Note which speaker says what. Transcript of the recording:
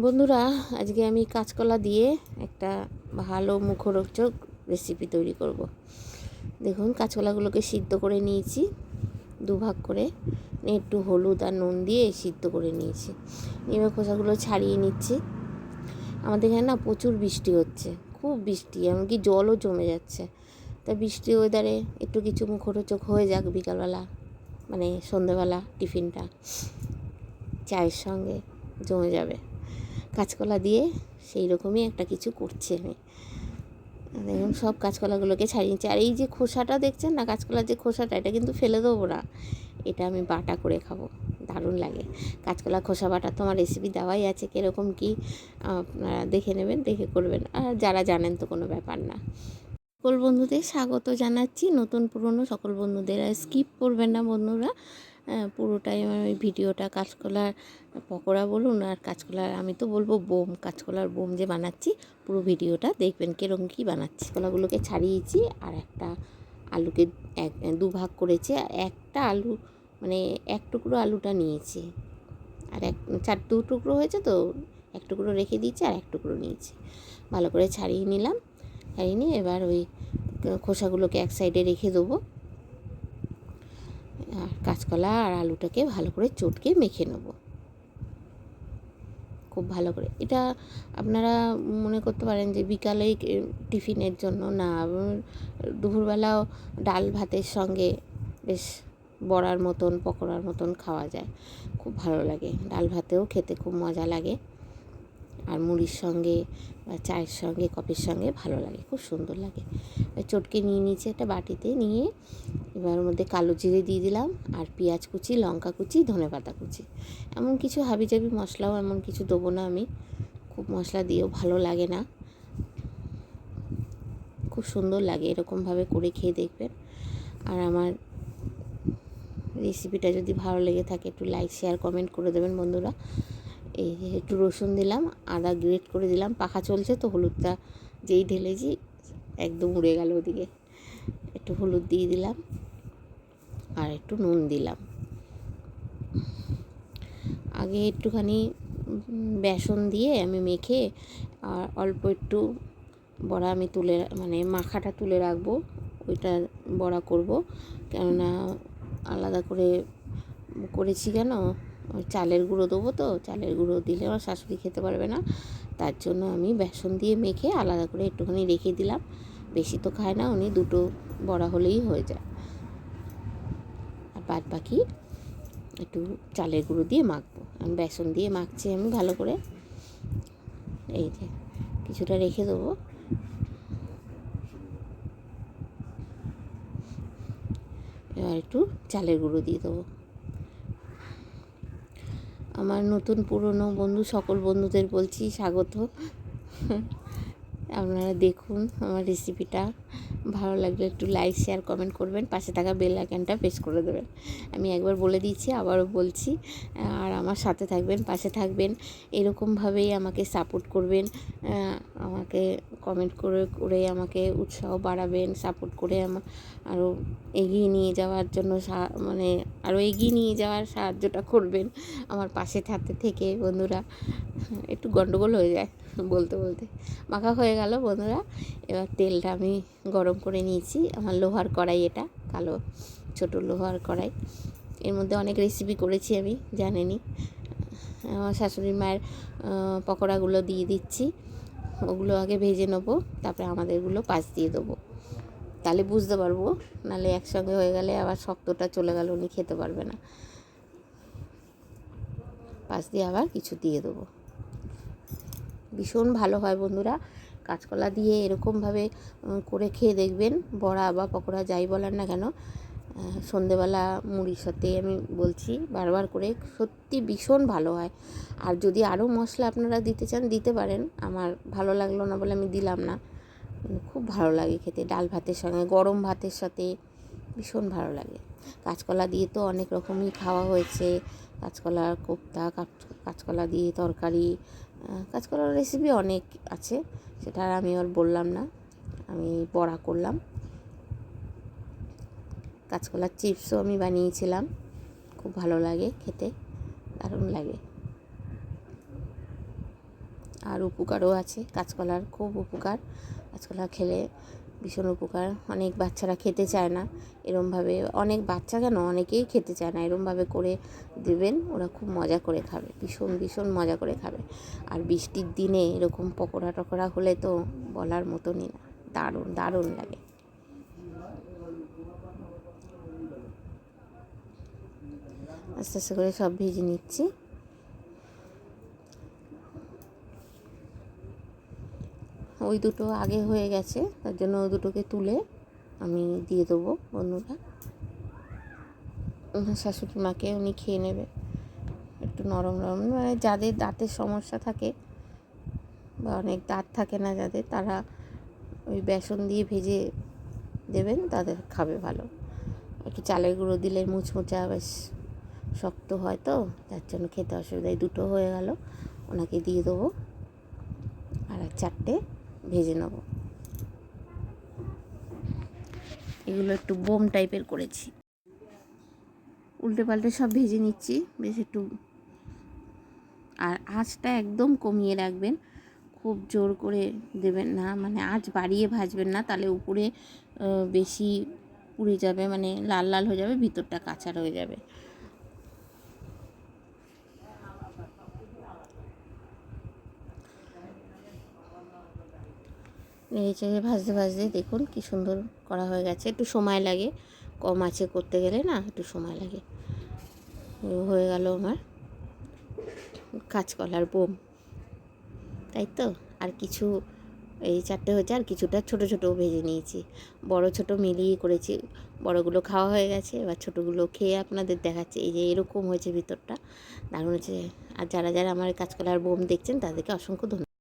Speaker 1: বন্ধুরা, আজকে আমি কাঁচকলা দিয়ে একটা ভালো মুখরোচক রেসিপি তৈরি করব। দেখুন, কাঁচকলাগুলোকে সিদ্ধ করে নিয়েছি, দুভাগ করে একটু হলুদ আর নুন দিয়ে সিদ্ধ করে নিয়েছি। এবার খোসাগুলো ছাড়িয়ে নিচ্ছি। আমাদের এখানে না প্রচুর বৃষ্টি হচ্ছে, খুব বৃষ্টি, এমনকি জলও জমে যাচ্ছে। তা বৃষ্টি ওয়েদারে একটু কিছু মুখরোচক হয়ে যাক বিকালবেলা, মানে সন্ধেবেলা টিফিনটা চায়ের সঙ্গে জমে যাবে। কাঁচকলা দিয়ে সেই রকমই একটা কিছু করছি আমি। দেখুন, সব কাঁচকলাগুলোকে ছাড়িয়ে নিচ্ছি। আর এই যে খোসাটা দেখছেন না, কাঁচকলার যে খোসাটা, এটা কিন্তু ফেলে দেবো না, এটা আমি বাটা করে খাবো, দারুণ লাগে। কাঁচকলা খোসা বাটা তো আমার রেসিপি দেওয়াই আছে, কীরকম কী আপনারা দেখে নেবেন, দেখে করবেন। আর যারা জানেন তো কোনো ব্যাপার না। সকল বন্ধুদের স্বাগত জানাচ্ছি, নতুন পুরনো সকল বন্ধুদের। আর স্কিপ করবেন না বন্ধুরা, পুরোটাই আমার ওই ভিডিওটা। কাঁচকলার পকোড়া বলুন আর কাঁচকলার, আমি তো বলবো বোম, কাঁচকলার বোম যে বানাচ্ছি, পুরো ভিডিওটা দেখবেন কীরকম কী বানাচ্ছি। কলাগুলোকে ছাড়িয়েছি আর একটা আলুকে দুভাগ করেছি। আর একটা আলু, মানে এক টুকরো আলুটা নিয়েছি, আর দু টুকরো হয়েছে তো এক টুকরো রেখে দিয়েছি, আর এক টুকরো নিয়েছি। ভালো করে ছাড়িয়ে নিলাম। ছাড়িয়ে নিয়ে এবার ওই খোসাগুলোকে এক সাইডে রেখে দেবো। আর কাঁচকলা আর আলুটাকে ভালো করে চটকে মেখে নেব, খুব ভালো করে। এটা আপনারা মনে করতে পারেন যে বিকালেই টিফিনের জন্য না, দুপুরবেলাও ডাল ভাতের সঙ্গে বেশ বড়ার মতন, পকোড়ার মতন খাওয়া যায়, খুব ভালো লাগে। ডাল ভাতেও খেতে খুব মজা লাগে, আর মুড়ির সঙ্গে বা চায়ের সঙ্গে, কফির সঙ্গে ভালো লাগে, খুব সুন্দর লাগে। চটকে নিয়ে নিয়েছি একটা বাটিতে নিয়ে, এবার ওর মধ্যে কালো জিরে দিয়ে দিলাম, আর পেঁয়াজ কুচি, লঙ্কা কুচি, ধনেপাতা কুচি। এমন কিছু হাবিজাবি মশলাও এমন কিছু দেবো না আমি, খুব মশলা দিয়েও ভালো লাগে না, খুব সুন্দর লাগে। এরকমভাবে করে খেয়ে দেখবেন। আর আমার রেসিপিটা যদি ভালো লেগে থাকে একটু লাইক, শেয়ার, কমেন্ট করে দেবেন বন্ধুরা। এই একটু রসুন দিলাম, আদা গ্রেট করে দিলাম, পাখা চলছে তো হলুদটা যেই ঢেলেছি একদম উড়ে গেল ওদিকে। একটু হলুদ দিয়ে দিলাম আর একটু নুন দিলাম। আগে একটুখানি বেসন দিয়ে আমি মেখে, আর অল্প একটু বড়া আমি তুলে, মানে মাখাটা তুলে রাখবো, ওইটা বড়া করব। কেননা আলাদা করে করেছি কেন, চালের গুঁড়ো দেবো তো, চালের গুঁড়ো দিলে আমার শাশুড়ি খেতে পারবে না, তার জন্য আমি বেসন দিয়ে মেখে আলাদা করে একটুখানি রেখে দিলাম। বেশি তো খায় না উনি, দুটো বড়া হলেই হয়ে যায়। আর বাদ বাকি একটু চালের গুঁড়ো দিয়ে মাখবো, আমি বেসন দিয়ে মাখছি আমি ভালো করে। এই যে কিছুটা রেখে দেবো, এবার একটু চালের গুঁড়ো দিয়ে দেবো। আমার নতুন পুরনো বন্ধু সকল বন্ধুদের বলছি স্বাগত। আপনারা দেখুন আমার রেসিপিটা, ভালো লাগলে একটু লাইক, শেয়ার, কমেন্ট করবেন, পাশে থাকা বেল আইকনটা প্রেস করে দেবেন। আমি একবার বলে দিচ্ছি, আবারও বলছি। আর আমার সাথে থাকবেন, পাশে থাকবেন, এরকমভাবেই আমাকে সাপোর্ট করবেন। আমাকে কমেন্ট করে করে আমাকে উৎসাহ বাড়াবেন, সাপোর্ট করে আরও এগিয়ে নিয়ে যাওয়ার জন্য, মানে আরও এগিয়ে নিয়ে যাওয়ার সাহায্যটা করবেন আমার পাশে থাকতে থেকে বন্ধুরা। একটু গন্ডগোল হয়ে যায় বলতে বলতে। মাখা হয়ে গেল বন্ধুরা। এবার তেলটা আমি গরম করে নিয়েছি, আমার লোহার কড়াই, এটা কালো ছোটো লোহার কড়াই। এর মধ্যে অনেক রেসিপি করেছি আমি, জানেনই। আমার শাশুড়ি মায়ের পকোড়াগুলো দিয়ে দিচ্ছি, ওগুলো আগে ভেজে নেবো, তারপরে আমাদেরগুলো পাশ দিয়ে দেবো, তাহলে বুঝতে পারবো। নাহলে একসঙ্গে হয়ে গেলে আবার শক্তটা চলে গেল, উনি খেতে পারবে না। পাশ দিয়ে আবার কিছু দিয়ে দেবো, ভীষণ ভালো হয় বন্ধুরা। কাঁচকলা দিয়ে এরকমভাবে করে খেয়ে দেখবেন, বড়া বা পকোড়া যাই বলেন না কেন, সন্ধেবেলা মুড়ির সাথে আমি বলছি বারবার করে, সত্যি ভীষণ ভালো হয়। আর যদি আরও মশলা আপনারা দিতে চান দিতে পারেন, আমার ভালো লাগলো না বলে আমি দিলাম না। খুব ভালো লাগে খেতে, ডাল ভাতের সঙ্গে, গরম ভাতের সাথে ভীষণ ভালো লাগে। কাঁচকলা দিয়ে তো অনেক রকমই খাওয়া হয়েছে, কাঁচকলার কোপ্তা, কাঁচকলা দিয়ে তরকারি, কাঁচকলার রেসিপি অনেক আছে, সেটা আর আমি আর বললাম না। আমি বড়া করলাম, কাঁচকলার চিপসও আমি বানিয়েছিলাম, খুব ভালো লাগে খেতে, দারুণ লাগে। আর উপকারও আছে কাঁচকলার, খুব উপকার। কাঁচকলা খেলে ভীষণ উপকার। অনেক বাচ্চারা খেতে চায় না, এরমভাবে, অনেক বাচ্চা কেন, অনেকেই খেতে চায় না, এরমভাবে করে দেবেন, ওরা খুব মজা করে খাবে, ভীষণ ভীষণ মজা করে খাবে। আর বৃষ্টির দিনে এরকম পকোড়া টকোড়া হলে তো বলার মতনই না, দারুণ দারুণ লাগে। আস্তে আস্তে করে সব ভেজে নিচ্ছি। ওই দুটো আগে হয়ে গেছে, তার জন্য ওই দুটোকে তুলে আমি দিয়ে দেবো বন্ধুরা। শাশুড়ি মাকে উনি খেয়ে নেবে, একটু নরম নরম, মানে যাদের দাঁতের সমস্যা থাকে বা অনেক দাঁত থাকে না যাদের, তারা ওই বেসন দিয়ে ভেজে দেবেন, তাদের খাবে ভালো। একটু চালের গুঁড়ো দিলে মুচমুচা বেশ শক্ত হয় তো, যার জন্য খেতে অসুবিধা। এই দুটো হয়ে গেল, ওনাকে দিয়ে দেবো, আর 4টে ভেজে নেব। এগুলো একটু বোম টাইপের করেছি, উল্টে পাল্টে সব ভেজে নিচ্ছি বেশ একটু। আর আঁচটা একদম কমিয়ে রাখবেন, খুব জোর করে দেবেন না, মানে আঁচ বাড়িয়ে ভাজবেন না, তাহলে উপরে বেশি পুড়ে যাবে, মানে লাল লাল হয়ে যাবে, ভিতরটা কাঁচা রয়ে যাবে। নেড়ে ভাজতে ভাজতে দেখুন কি সুন্দর করা হয়ে গেছে। একটু সময় লাগে, কম আঁচে করতে গেলে না একটু সময় লাগে। হয়ে গেল আমার কাঁচকলার বোম, তাই তো। আর কিছু, এই 4টে হয়েছে, আর কিছুটা ছোটো ছোটো ভেজে নিয়েছি, বড় ছোটো মিলিয়ে করেছি। বড়গুলো খাওয়া হয়ে গেছে, এবার ছোটোগুলো খেয়ে আপনাদের দেখাচ্ছি। এই যে এরকম হয়েছে ভিতরটা, দারুণ হয়েছে। আর যারা যারা আমার কাঁচকলার বোম দেখছেন তাদেরকে অসংখ্য ধন্যবাদ।